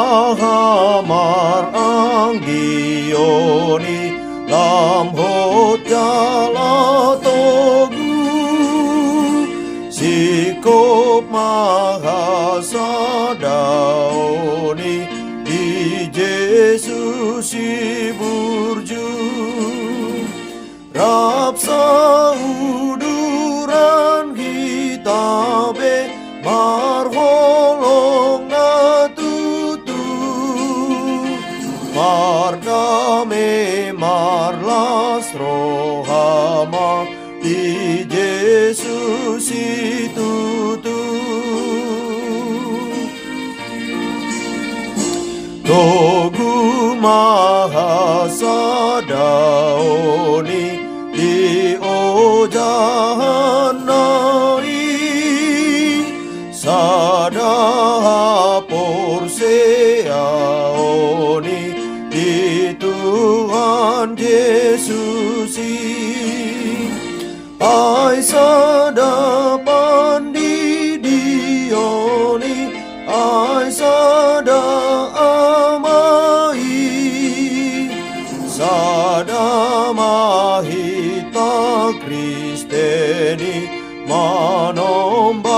Marhahamar anggioni lamhot jalatogu sikop mahasadaoni di Yesus iburju rapsa uduran hitabe marholong natutu mardame marlas rohama di Yesus itutu togu mahasadaoni di ojahanai sadaha porseaoni di Tuhan Yesus ai sada pandidioni ai sada amai sada mahita Kristeni manomba